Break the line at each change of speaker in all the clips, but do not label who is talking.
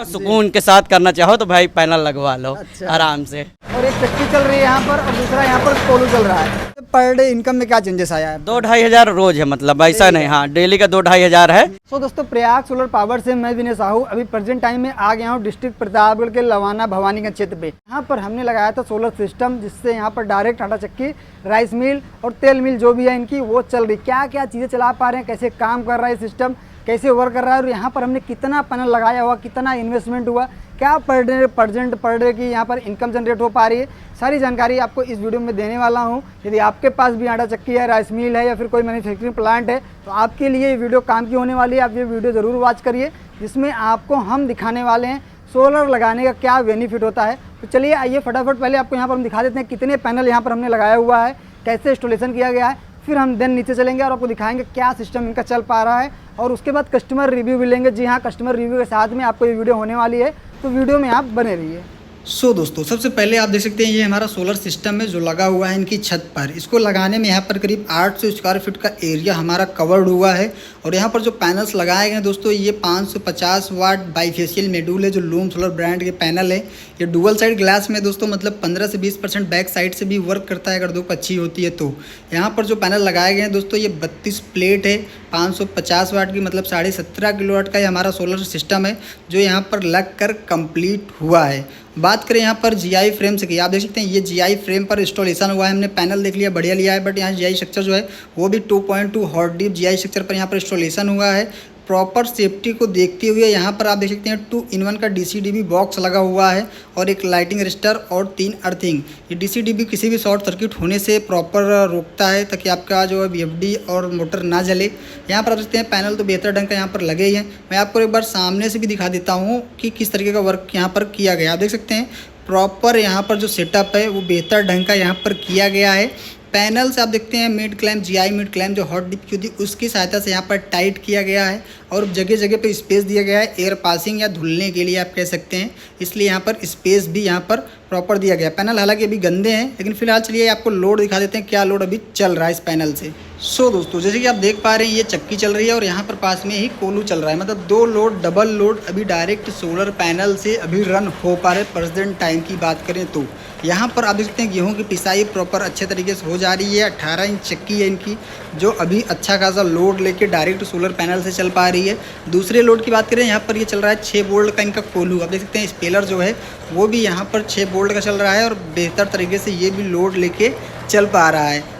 सुकून के साथ करना चाहो तो भाई पैनल लगवा लो
अच्छा।
आराम से।
और एक चक्की चल रही है यहाँ पर और दूसरा यहाँ पर कोलू चल रहा है। पर डे इनकम में क्या चेंजेस आया है?
2-2.5 हज़ार रोज है, मतलब ऐसा नहीं, हाँ डेली का 2-2.5 हज़ार है।
सो दोस्तों, प्रयाग सोलर पावर से मैं विनय साहू अभी प्रेजेंट टाइम में आ गया हूँ डिस्ट्रिक्ट प्रतापगढ़ के लवाना भवानीगंज क्षेत्र पे। यहाँ पर हमने लगाया था सोलर सिस्टम, जिससे यहाँ पर डायरेक्ट आटा चक्की, राइस मिल और तेल मिल जो भी है इनकी वो चल रही। क्या क्या चीज़ें चला पा रहे हैं, कैसे काम कर रहा है सिस्टम, कैसे वर्क कर रहा है और यहाँ पर हमने कितना पैनल लगाया हुआ, कितना इन्वेस्टमेंट हुआ, क्या पर डे की यहाँ पर इनकम जनरेट हो पा रही है, सारी जानकारी आपको इस वीडियो में देने वाला हूँ। यदि आपके पास भी आटा चक्की है, राइस मिल है या फिर कोई मैन्युफैक्चरिंग प्लांट है तो आपके लिए ये वीडियो काम की होने वाली है। आप ये वीडियो ज़रूर वॉच करिए, जिसमें आपको हम दिखाने वाले हैं सोलर लगाने का क्या बेनिफिट होता है। तो चलिए आइए फटाफट पहले आपको यहाँ पर हम दिखा देते हैं कितने पैनल यहाँ पर हमने लगाया हुआ है, कैसे इंस्टॉलेशन किया गया है, फिर हम देन नीचे चलेंगे और आपको दिखाएंगे क्या सिस्टम इनका चल पा रहा है और उसके बाद कस्टमर रिव्यू भी लेंगे। जी हाँ, कस्टमर रिव्यू के साथ में आपको ये वीडियो होने वाली है, तो वीडियो में आप बने रहिए। सो दोस्तों, सबसे पहले आप देख सकते हैं ये हमारा सोलर सिस्टम है जो लगा हुआ है इनकी छत पर। इसको लगाने में यहाँ पर करीब 800 स्क्वायर फीट का एरिया हमारा कवर्ड हुआ है। और यहाँ पर जो पैनल्स लगाए गए हैं दोस्तों, ये 550 वाट बाईफेशियल मॉड्यूल है जो लूम सोलर ब्रांड के पैनल है। ये डुअल साइड ग्लास में दोस्तों, मतलब 15 से 20% बैक साइड से भी वर्क करता है अगर धूप अच्छी होती है तो। यहाँ पर जो पैनल लगाए गए हैं दोस्तों, ये 32 प्लेट है 550 वाट की, मतलब 17.5 किलोवाट का ये हमारा सोलर सिस्टम है जो यहाँ पर लग कर कंप्लीट हुआ है। बात करें यहाँ पर जीआई फ्रेम से की, आप देख सकते हैं ये जीआई फ्रेम पर इंस्टॉलेशन हुआ है। हमने पैनल देख लिया, बढ़िया लिया है, बट यहाँ जीआई स्ट्रक्चर जो है वो भी 2.2 हॉट डीप जीआई स्ट्रक्चर पर यहाँ पर इंस्टॉलेशन हुआ है। प्रॉपर सेफ्टी को देखते हुए यहाँ पर आप देख सकते हैं 2-in-1 का डीसीडीबी बॉक्स लगा हुआ है और एक लाइटिंग रजिस्टर और 3 अर्थिंग। ये डीसीडीबी किसी भी शॉर्ट सर्किट होने से प्रॉपर रोकता है ताकि आपका जो है वीएफडी और मोटर ना जले। यहाँ पर आप देखते हैं पैनल तो बेहतर ढंग का यहाँ पर लगे ही हैं। मैं आपको एक बार सामने से भी दिखा देता हूँ कि किस तरीके का वर्क यहाँ पर किया गया। आप देख सकते हैं प्रॉपर यहाँ पर जो सेटअप है वो बेहतर ढंग का यहाँ पर किया गया है। पैनल से आप देखते हैं mid clamp, GI mid clamp जो हॉट डिप की होती है उसकी सहायता से यहाँ पर टाइट किया गया है और जगह जगह पे स्पेस दिया गया है एयर पासिंग या धुलने के लिए आप कह सकते हैं, इसलिए यहाँ पर स्पेस भी यहाँ पर प्रॉपर दिया गया है। पैनल हालांकि अभी गंदे हैं, लेकिन फिलहाल चलिए आपको लोड दिखा देते हैं क्या लोड अभी चल रहा है इस पैनल से। सो दोस्तों, जैसे कि आप देख पा रहे हैं ये चक्की चल रही है और यहाँ पर पास में ही कोलू चल रहा है, मतलब 2 लोड डबल लोड अभी डायरेक्ट सोलर पैनल से अभी रन हो पा रहे। प्रेजेंट टाइम की बात करें तो यहाँ पर आप देख सकते हैं गेहूं की पिसाई प्रॉपर अच्छे तरीके से हो जा रही है। 18 इंच चक्की है इनकी जो अभी अच्छा खासा लोड लेके डायरेक्ट सोलर पैनल से चल पा रही है। दूसरे लोड की बात करें, यहाँ पर ये चल रहा है 6 वोल्ट का इनका कोलू। आप देख सकते हैं स्पेलर जो है वो भी यहाँ पर 6 वोल्ट का चल रहा है और बेहतर तरीके से ये भी लोड लेके चल पा रहा है।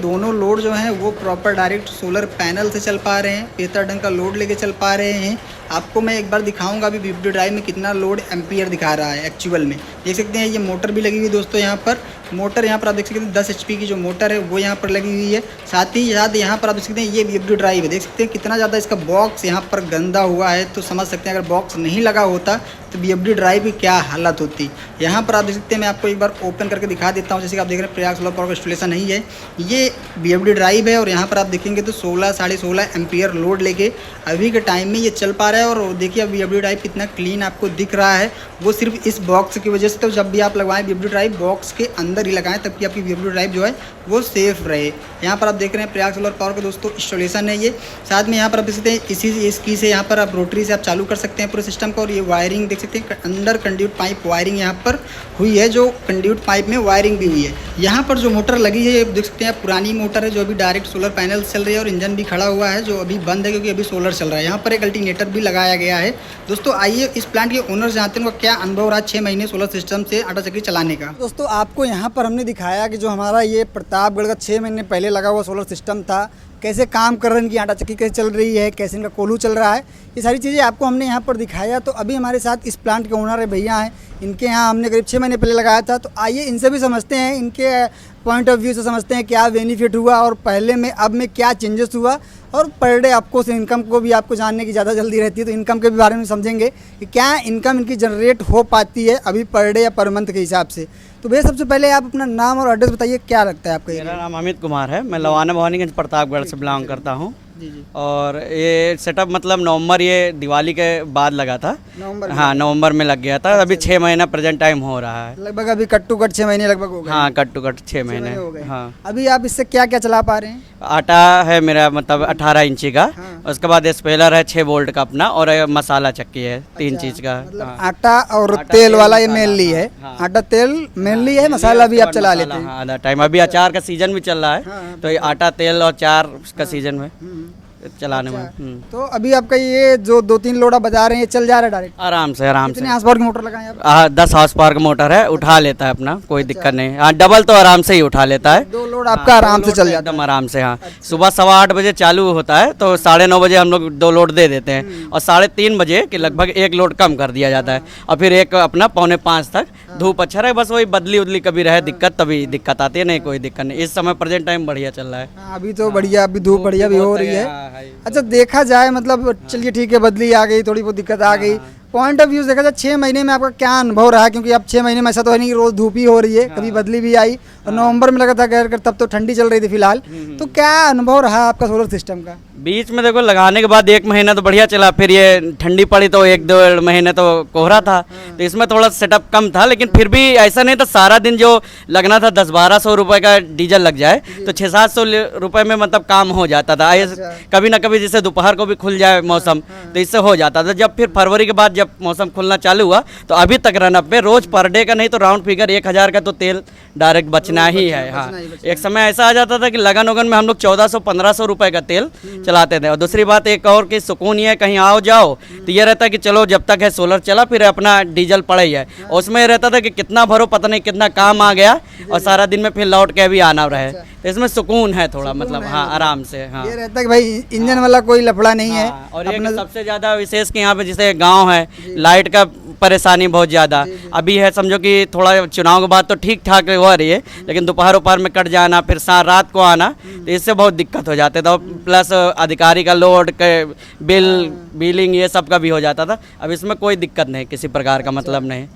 दोनों लोड जो हैं वो प्रॉपर डायरेक्ट सोलर पैनल से चल पा रहे हैं, बेहतर ढंग का लोड लेके चल पा रहे हैं। आपको मैं एक बार दिखाऊंगा अभी वीएफडी ड्राइव में कितना लोड एम्पियर दिखा रहा है एक्चुअल में। देख सकते हैं ये मोटर भी लगी हुई है दोस्तों। यहाँ पर मोटर यहाँ पर आप देख सकते हैं 10 HP की जो मोटर है वो यहाँ पर लगी हुई है। साथ ही साथ यहाँ पर आप देख सकते हैं ये वीएफडी ड्राइव है। देख सकते हैं कितना ज़्यादा इसका बॉक्स यहाँ पर गंदा हुआ है, तो समझ सकते हैं अगर बॉक्स नहीं लगा होता तो वीएफडी ड्राइव की क्या हालत होती। यहाँ पर आप देख सकते हैं, मैं आपको एक बार ओपन करके दिखा देता हूँ। जैसे कि आप देख रहे हैं प्रयाग सोलर पावर का इंस्टॉलेशन नहीं है, ये वीएफडी ड्राइव है और यहाँ पर आप देखेंगे तो 16-16.5 एम्पियर लोड लेके अभी के टाइम में ये चल पा रहा है। और देखिए अब वीएफडी ड्राइव कितना क्लीन आपको दिख रहा है, वो सिर्फ इस बॉक्स की वजह से। तो जब भी आप लगवाएं वीएफडी ड्राइव बॉक्स के अंदर ही लगाएं तब कि आपकी वीएफडी ड्राइव जो है वो सेफ रहे। यहाँ पर आप देख रहे हैं प्रयाग सोलर पावर का दोस्तों इंस्टॉलेशन है ये। साथ में यहाँ पर आप देख सकते हैं इसकी से यहाँ पर आप रोटरी से आप चालू कर सकते हैं पूरे सिस्टम को। और ये वायरिंग देख सकते हैं अंदर कंड्यूट पाइप वायरिंग यहाँ पर हुई है, जो कंड्यूट पाइप में वायरिंग भी हुई है। यहाँ पर जो मोटर लगी है ये देख सकते हैं पुरानी मोटर है जो अभी डायरेक्ट सोलर पैनल चल रही है और इंजन भी खड़ा हुआ है जो अभी बंद है क्योंकि अभी सोलर चल रहा है। यहाँ पर एक अल्टरनेटर भी लगाया गया है। दोस्तों आइए इस प्लांट के ओनर जानते हैं उनका क्या अनुभव रहा 6 महीने सोलर सिस्टम से आटा चक्की चलाने का। दोस्तों आपको यहाँ पर हमने दिखाया कि जो हमारा ये प्रतापगढ़ का 6 महीने पहले लगा हुआ सोलर सिस्टम था, कैसे काम कर रहे हैं, इनकी आटा चक्की कैसे चल रही है, कैसे इनका कोलू चल रहा है, ये सारी चीज़ें आपको हमने यहाँ पर दिखाया। तो अभी हमारे साथ इस प्लांट के ओनर है भैया हैं, इनके यहाँ हमने करीब 6 महीने पहले लगाया था। तो आइए इनसे भी समझते हैं, इनके पॉइंट ऑफ व्यू से समझते हैं क्या बेनिफिट हुआ और पहले में अब में क्या चेंजेस हुआ। और पर डे आपको इनकम को भी आपको जानने की ज़्यादा जल्दी रहती है, तो इनकम के भी बारे में समझेंगे कि क्या इनकम इनकी जनरेट हो पाती है अभी पर डे या पर मंथ के हिसाब से। तो भैया सबसे पहले आप अपना नाम और एड्रेस बताइए, क्या लगता है आपका?
मेरा नाम अमित कुमार है, मैं लवाना भवानीगंज प्रतापगढ़ से बिलोंग करता हूँ।
जी जी।
और ये सेटअप मतलब नवंबर, ये दिवाली के बाद लगा था।
नवंबर
हाँ, नवंबर में लग गया था। अभी 6 महीना प्रेजेंट टाइम हो रहा है।
लगभग अभी कट टू कट 6 महीने लगभग हो गए।
हाँ, कट टू कट 6
6
महीने।
हो गए।
हाँ,
अभी आप इससे क्या क्या चला पा रहे हैं?
आटा है मेरा मतलब 18 इंची का।
हाँ।
उसके बाद स्पेलर है 6 वोल्ट का अपना, और मसाला चक्की है 3
अच्छा,
चीज़ का।
मतलब
हाँ।
आटा और
आटा,
तेल
तेल,
वाला ये
मसाला,
मेनली है।
हाँ।
आटा तेल मेनली है, मसाला भी आप चला लेते हैं।
हाँ, आधा टाइम। अभी अचार का सीजन भी चल रहा है,
हाँ,
तो ये आटा तेल और अचार का सीजन में
हम्म।
चलाने में।
अच्छा, तो अभी आपका ये जो 2-3 लोड आप बता रहे हैं, ये चल जा रहा है डायरेक्ट?
आराम से, आराम से।
कितने हार्स पावर की मोटर लगाए आप?
10 हॉर्स पावर का मोटर है, उठा लेता है अपना, कोई दिक्कत नहीं। हाँ, डबल तो आराम से ही उठा लेता है।
2 लोड आपका आराम से चल जाता
एकदम
है।
आराम से। हाँ, सुबह 8:15 बजे चालू होता है, तो 9:30 बजे हम लोग 2 लोड दे देते हैं, और 3:30 बजे के लगभग 1 लोड कम कर दिया जाता है, और फिर एक अपना 4:45 तक। धूप अच्छा रहे, बस वही बदली उदली कभी रहे दिक्कत, तभी दिक्कत आती है, नहीं कोई दिक्कत नहीं। इस समय प्रेजेंट टाइम बढ़िया चल रहा है।
हाँ, अभी तो बढ़िया, अभी धूप बढ़िया भी हो रही है।
हाँ,
अच्छा, देखा जाए मतलब चलिए ठीक है, बदली आ गई, थोड़ी बहुत दिक्कत आ गई। पॉइंट ऑफ व्यू देखा जाए 6 महीने में आपका क्या अनुभव रहा? क्योंकि अब 6 महीने में ऐसा तो है नहीं कि रोज धूप ही हो रही है, कभी बदली भी आई, और नवंबर में लगा था गैर तब तो ठंडी चल रही थी फिलहाल। तो क्या अनुभव रहा आपका सोलर सिस्टम का?
बीच में देखो लगाने के बाद 1 महीना तो बढ़िया चला, फिर ये ठंडी पड़ी तो 1-2 महीने तो कोहरा था, तो इसमें थोड़ा सेटअप कम था। लेकिन फिर भी ऐसा नहीं था सारा दिन जो लगना था 10-1200 रुपये का डीजल लग जाए, तो 600-700 रुपये में मतलब काम हो जाता था। कभी ना कभी जैसे दोपहर को भी खुल जाए मौसम, तो इससे हो जाता था। जब फिर फरवरी के बाद जब मौसम खुलना चालू हुआ, तो अभी तक रनअप पे रोज पर डे का नहीं तो राउंड फिगर 1000 का तो तेल डायरेक्ट बचना ही है। हाँ, एक समय ऐसा आ जाता था कि लगन उगन में हम लोग 1400-1500 रुपये का तेल चलाते थे। और दूसरी बात एक और कि सुकून ये कहीं आओ जाओ तो ये रहता है कि चलो जब तक है सोलर चला, फिर अपना डीजल पड़ा ही है। उसमें रहता था कि कितना भरो पता नहीं कितना काम आ गया, और सारा दिन में फिर लौट के भी आना रहे। तो इसमें सुकून है थोड़ा, मतलब हाँ, आराम से। हाँ,
ये रहता है कि भाई इंजन वाला कोई लफड़ा नहीं है।
हाँ, और ये सबसे ज्यादा विशेष कि यहाँ पे जैसे गांव है, लाइट का परेशानी बहुत ज़्यादा अभी है। समझो कि थोड़ा चुनाव के बाद तो ठीक ठाक हो रही है, लेकिन दोपहर में कट जाना, फिर रात को आना, तो इससे बहुत दिक्कत हो जाते था। प्लस अधिकारी का लोड के बिलिंग ये सब का भी हो जाता था। अब इसमें कोई दिक्कत नहीं, किसी प्रकार का मतलब नहीं।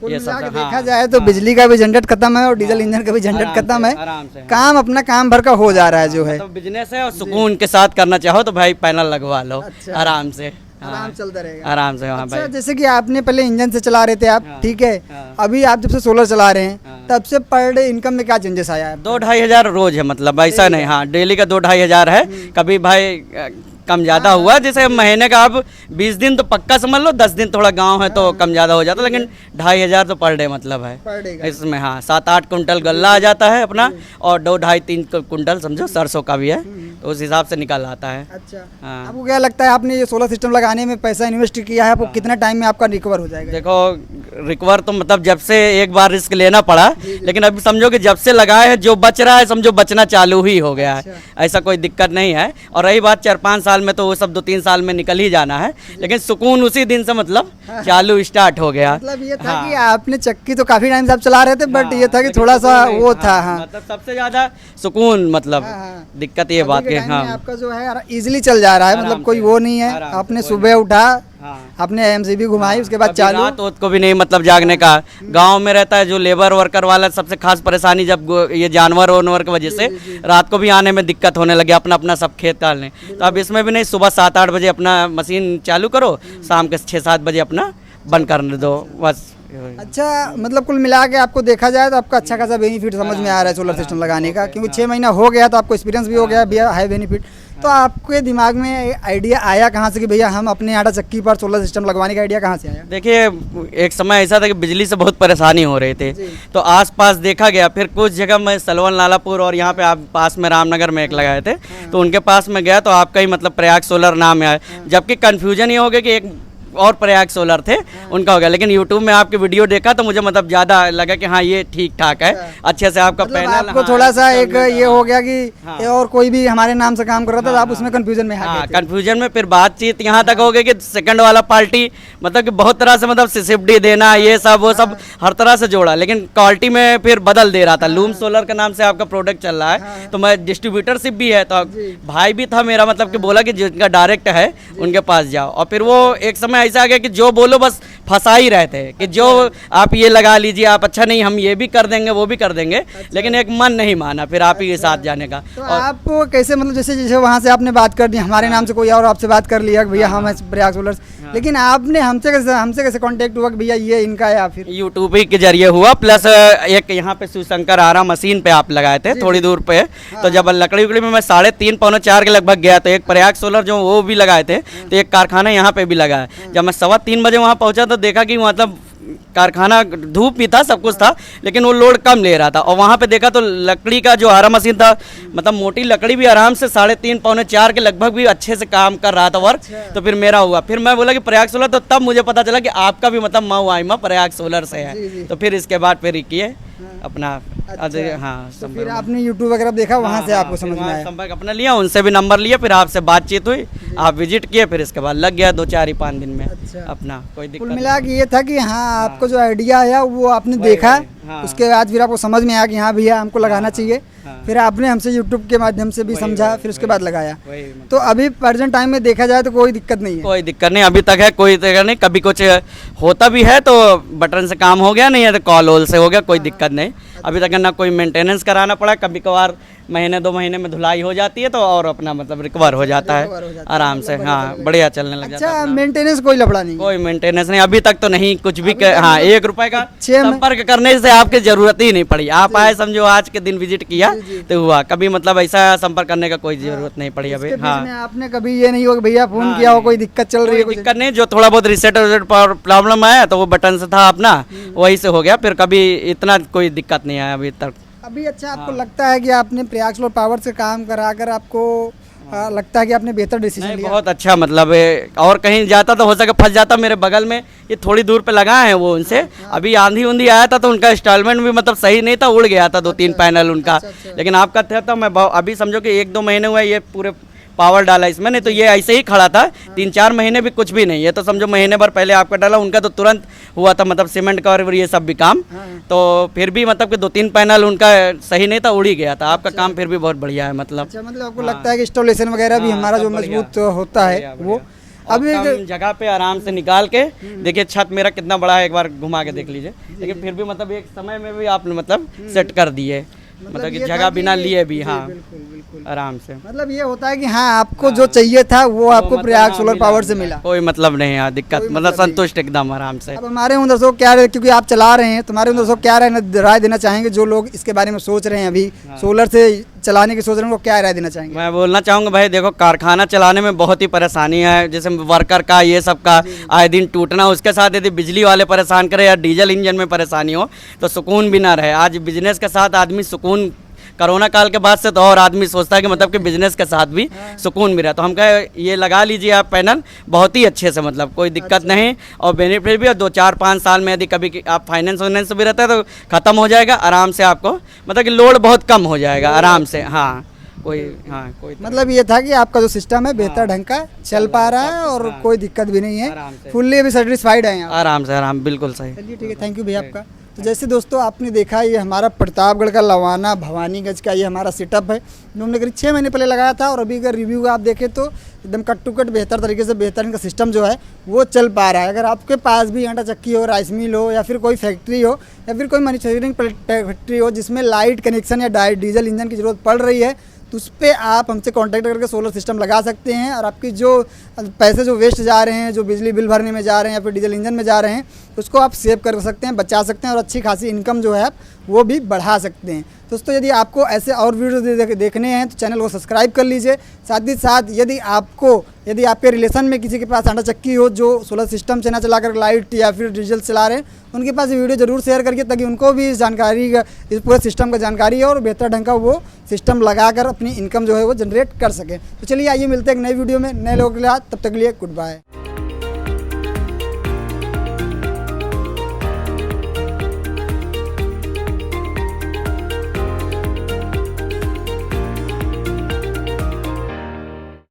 ये सब देखा जाए तो बिजली का भी झंझट खत्म है, और डीजल इंजन का भी झंझट खत्म है।
आराम से
काम अपना काम भर का हो जा रहा है जो है।
तो बिजनेस है, और सुकून के साथ करना चाहो तो भाई पैनल लगवा लो। आराम से,
आराम चलता रहेगा
आराम से। हाँ
अच्छा,
भाई,
जैसे कि आपने पहले इंजन से चला रहे थे आप, ठीक है, अभी आप जब से सोलर चला रहे हैं, तब से पर डे इनकम में क्या चेंजेस आया है?
2-2.5 हज़ार रोज है, मतलब ऐसा नहीं। हाँ, डेली का 2-2.5 हज़ार है। कभी भाई कम ज़्यादा हुआ, जैसे महीने का अब 20 दिन तो पक्का समझ लो, 10 दिन थोड़ा गांव है तो कम ज़्यादा हो जाता, लेकिन 2.5 हज़ार तो पर डे मतलब है
पर डे का।
इसमें। हाँ, 7-8 कुंटल गल्ला आ जाता है अपना, और 2-2.5-3 कुंटल समझो सरसों का भी है, तो उस हिसाब से निकल आता है।
अच्छा,
हाँ।
आपको क्या लगता है आपने ये सोलर सिस्टम लगाने में पैसा इन्वेस्ट किया है, आपको कितना टाइम में आपका रिकवर हो जाएगा?
देखो रिकवर तो मतलब जब से एक बार रिस्क लेना पड़ा, लेकिन अभी समझो कि जब से लगाए हैं जो बच रहा है समझो बचना चालू ही हो गया है। ऐसा कोई दिक्कत नहीं है। और रही बात 4-5 साल में, तो वो सब 2-3 साल में निकल ही जाना है, लेकिन सुकून उसी दिन से मतलब चालू स्टार्ट हो गया।
मतलब ये था कि आपने चक्की तो काफी टाइम से आप चला रहे थे, बट ये था कि थोड़ा सा वो था। हाँ,
मतलब सबसे ज्यादा सुकून, मतलब दिक्कत ये बात
के
है।
टाइम में
हाँ,
आपका जो है इजीली चल जा रहा है, मतलब कोई वो नहीं है। आपने सुबह उठा, आपने एमसीबी घुमाई, उसके बाद चालू,
रात को भी नहीं मतलब जागने का। गांव में रहता है जो लेबर वर्कर वाला, सबसे खास परेशानी जब ये जानवर वानवर की वजह से रात को भी आने में दिक्कत होने लगी, अपना अपना सब खेत डालने। तो अब इसमें भी नहीं, सुबह 7-8 बजे अपना मशीन चालू करो, शाम के 6-7 बजे अपना बंद करने दो, बस।
अच्छा, मतलब कुल मिला के आपको देखा जाए तो आपका अच्छा खासा बेनिफिट समझ में आ रहा है सोलर सिस्टम लगाने का, क्योंकि 6 महीना हो गया तो आपको एक्सपीरियंस भी हो गया, भी हाई बेनिफिट। तो आपके दिमाग में आइडिया आया कहाँ से कि भैया हम अपने आटा चक्की पर सोलर सिस्टम लगवाने का आइडिया कहाँ से आया?
देखिए, एक समय ऐसा था कि बिजली से बहुत परेशानी हो रही थी, तो आसपास देखा गया। फिर कुछ जगह मैं सलवन लालापुर और यहाँ पे आप पास में रामनगर में एक लगाए थे, तो उनके पास में गया तो आपका ही मतलब प्रयाग सोलर नाम है। जबकि कन्फ्यूजन ये हो गया कि एक और प्रयाग सोलर थे, उनका हो गया, लेकिन यूट्यूब में आपकी वीडियो देखा तो मुझे मतलब ज़्यादा लगा कि हाँ ये ठीक ठाक है, अच्छे से आपका
मतलब
पैनल।
आपको थोड़ा सा एक ये हो गया कि और कोई भी हमारे नाम से काम कर रहा था, तो आप उसमें कंफ्यूजन में आ गए थे।
कंफ्यूजन में फिर बातचीत यहाँ तक हो गई कि सेकंड वाला पार्टी मतलब कि बहुत तरह से मतलब सिसिफडी देना, ये सब वो सब हर तरह से जोड़ा, लेकिन क्वालिटी में फिर बदल दे रहा था। लूम सोलर के नाम से आपका प्रोडक्ट चल रहा है, तो मैं डिस्ट्रीब्यूटरशिप भी है, तो भाई भी था मेरा, मतलब कि बोला कि जिनका डायरेक्ट है उनके पास जाओ। और फिर वो एक समय ऐसा आ गया कि जो बोलो बस फंसा ही रहे थे कि जो आप ये लगा लीजिए, आप अच्छा नहीं हम ये भी कर देंगे वो भी कर देंगे, लेकिन एक मन नहीं माना फिर आप ही के साथ जाने का।
तो आप कैसे मतलब जैसे जैसे वहाँ से आपने बात कर दी, हमारे नाम से कोई और आपसे बात कर लिया कि भैया हम हैं प्रयाग सोलर्स, लेकिन आपने हमसे कैसे कांटेक्ट हुआ कि भैया ये इनका है, या फिर
यूट्यूब ही के जरिए हुआ, प्लस एक यहाँ पे शिवशंकर आरा मशीन पे आप लगाए थे थोड़ी दूर पे, तो जब लकड़ी उकड़ी में मैं 3.5 पौने 4 के लगभग गया, तो एक प्रयाग सोलर जो वो भी लगाए थे, तो एक कारखाना यहाँ पे भी लगाया। जब मैं 3:15 बजे वहाँ पहुँचा तो देखा कि मतलब कारखाना धूप भी था, सब कुछ था, लेकिन वो लोड कम ले रहा था। और वहाँ पे देखा तो लकड़ी का जो आरा मशीन था, मतलब मोटी लकड़ी भी आराम से 3.5 पौने 4 के लगभग भी अच्छे से काम कर रहा था वर्क। तो फिर मेरा हुआ, फिर मैं बोला कि प्रयाग सोलर, तो तब मुझे पता चला कि आपका भी मतलब माँ आइमा प्रयाग सोलर से है। तो फिर इसके बाद फिर किए अपना हाँ
तो फिर आपने यूट्यूब वगैरह देखा, वहाँ से आपको समझ में आया,
संपर्क अपना लिया, उनसे भी नंबर लिया, फिर आपसे बातचीत हुई, आप विजिट किए, फिर इसके बाद लग गया 2-4-5 दिन में अपना कोई दिक्कत।
कुल मिला के ये था कि हाँ आपको जो आइडिया है वो आपने देखा, उसके बाद फिर आपको समझ में आया कि हाँ भैया हमको लगाना चाहिए, फिर आपने हमसे यूट्यूब के माध्यम से भी समझा, फिर उसके बाद लगाया। तो अभी प्रेजेंट टाइम में देखा जाए तो कोई दिक्कत नहीं है,
कोई दिक्कत नहीं अभी तक है, कोई दिक्कत नहीं। कभी कुछ होता भी है तो बटन से काम हो गया, नहीं है तो कॉल वॉल से हो गया, कोई दिक्कत नहीं। अभी तक ना कोई मेंटेनेंस कराना पड़ा, कभी कभार महीने 2 महीने में धुलाई हो जाती है तो और अपना मतलब रिकवर हो जाता है आराम से, हाँ बढ़िया चलने लग जाता है।
अच्छा मेंटेनेंस कोई लफड़ा नहीं,
कोई मेंटेनेंस नहीं अभी तक तो नहीं, कुछ भी हाँ 1 रुपए का
6
संपर्क करने से आपकी जरूरत ही नहीं पड़ी। आप आए समझो आज के दिन विजिट किया तो हुआ, कभी मतलब ऐसा संपर्क करने का कोई जरूरत नहीं पड़ी अभी। हाँ
आपने कभी ये नहीं हो कि भैया फोन किया हो कोई दिक्कत चल रही है,
कोई दिक्कत नहीं, जो थोड़ा बहुत रिसेट प्रॉब्लम आया तो वो बटन से था अपना, वही से हो गया, फिर कभी इतना कोई दिक्कत नहीं आया अभी तक।
अभी अच्छा आपको लगता है कि आपने प्रयाग सोलर पावर से काम कराकर आपको लगता है कि आपने बेहतर डिसीजन लिया?
बहुत अच्छा, मतलब और कहीं जाता तो हो सके फंस जाता। मेरे बगल में ये थोड़ी दूर पे लगा है वो, उनसे अभी आंधी उंधी आया था तो उनका इंस्टॉलमेंट भी मतलब सही नहीं था, उड़ गया था 2-3 पैनल उनका। लेकिन आपका था तो मैं अभी समझो कि 1-2 महीने हुए ये पूरे पावर डाला इसमें, नहीं तो ये ऐसे ही खड़ा था 3-4 महीने भी कुछ भी नहीं है, तो समझो महीने भर पहले आपका डाला, उनका तो तुरंत हुआ था, मतलब सीमेंट का और ये सब भी काम। तो फिर भी मतलब कि 2-3 पैनल उनका सही नहीं था, उड़ ही गया था। आपका काम फिर भी बहुत बढ़िया है, मतलब
अच्छा, मतलब आपको लगता है कि इंस्टॉलेशन वगैरह भी हमारा जो मजबूत होता है वो
अभी जगह पे आराम से निकाल के देखिए, छत मेरा कितना बड़ा है, एक बार घुमा के देख लीजिए। लेकिन फिर भी मतलब एक समय में भी आपने मतलब सेट कर दिए, मतलब कि जगह बिना लिए भी, हाँ आराम से।
मतलब ये होता है कि हाँ आपको जो चाहिए था वो आपको प्रयाग सोलर पावर से मिला,
कोई मतलब नहीं है दिक्कत, मतलब संतुष्ट एकदम आराम से।
अब हमारे उन दर्शकों क्या रहे, क्योंकि आप चला रहे हैं, तुम्हारे उन दर्शकों क्या राय देना चाहेंगे जो लोग इसके बारे में सोच रहे हैं, अभी सोलर से चलाने की सोच रहे हैं, उनको क्या राय देना चाहेंगे?
मैं बोलना चाहूँगा भाई देखो, कारखाना चलाने में बहुत ही परेशानी है, जैसे वर्कर का ये सब का आए दिन टूटना, उसके साथ यदि बिजली वाले परेशान करे या डीजल इंजन में परेशानी हो तो सुकून भी ना रहे। आज बिजनेस के साथ आदमी सुकून, कोरोना काल के बाद से तो और आदमी सोचता है कि मतलब कि बिजनेस के साथ भी सुकून मिला। तो हम कहे ये लगा लीजिए आप पैनल, बहुत ही अच्छे से, मतलब कोई दिक्कत नहीं और बेनिफिट भी। 2-4-5 साल में यदि कभी आप फाइनेंस वाइनेंस भी रहता है तो ख़त्म हो जाएगा आराम से, आपको मतलब कि लोड बहुत कम हो जाएगा आराम से। हाँ कोई
मतलब ये था कि आपका जो सिस्टम है बेहतर ढंग का चल पा रहा है और कोई दिक्कत भी नहीं है, फुल्ली अभी सेटिस्फाइड है
आराम से, आराम बिल्कुल सही।
चलिए ठीक है, थैंक यू भैया आपका। तो जैसे दोस्तों आपने देखा, ये हमारा प्रतापगढ़ का लवाना भवानीगंज का ये हमारा सेटअप है, जो हमने करीब 6 महीने पहले लगाया था, और अभी अगर रिव्यू आप देखें तो एकदम कट टू कट बेहतर तरीके से बेहतर इनका सिस्टम जो है वो चल पा रहा है। अगर आपके पास भी आटा चक्की हो, राइस मिल हो, या फिर कोई फैक्ट्री हो, या फिर कोई मैन्युफैक्चरिंग फैक्ट्री हो जिसमें लाइट कनेक्शन या डीजल इंजन की ज़रूरत पड़ रही है, तो उस पर आप हमसे कांटेक्ट करके सोलर सिस्टम लगा सकते हैं, और आपकी जो पैसे जो वेस्ट जा रहे हैं, जो बिजली बिल भरने में जा रहे हैं या फिर डीजल इंजन में जा रहे हैं, उसको आप सेव कर सकते हैं, बचा सकते हैं, और अच्छी खासी इनकम जो है आप वो भी बढ़ा सकते हैं। दोस्तों यदि आपको ऐसे और वीडियो देखने हैं तो चैनल को सब्सक्राइब कर लीजिए। साथ ही साथ यदि आपके रिलेशन में किसी के पास आटा चक्की हो जो सोलर सिस्टम से ना चलाकर लाइट या फिर डीजल चला रहे हैं, उनके पास ये वीडियो जरूर शेयर करिए, ताकि उनको भी इस जानकारी का, इस पूरे सिस्टम का जानकारी है और बेहतर ढंग का वो सिस्टम लगाकर अपनी इनकम जो है वो जनरेट कर सके। तो चलिए आइए मिलते हैं एक नई वीडियो में नए लोगों के लिए, तब तक के लिए गुड बाय।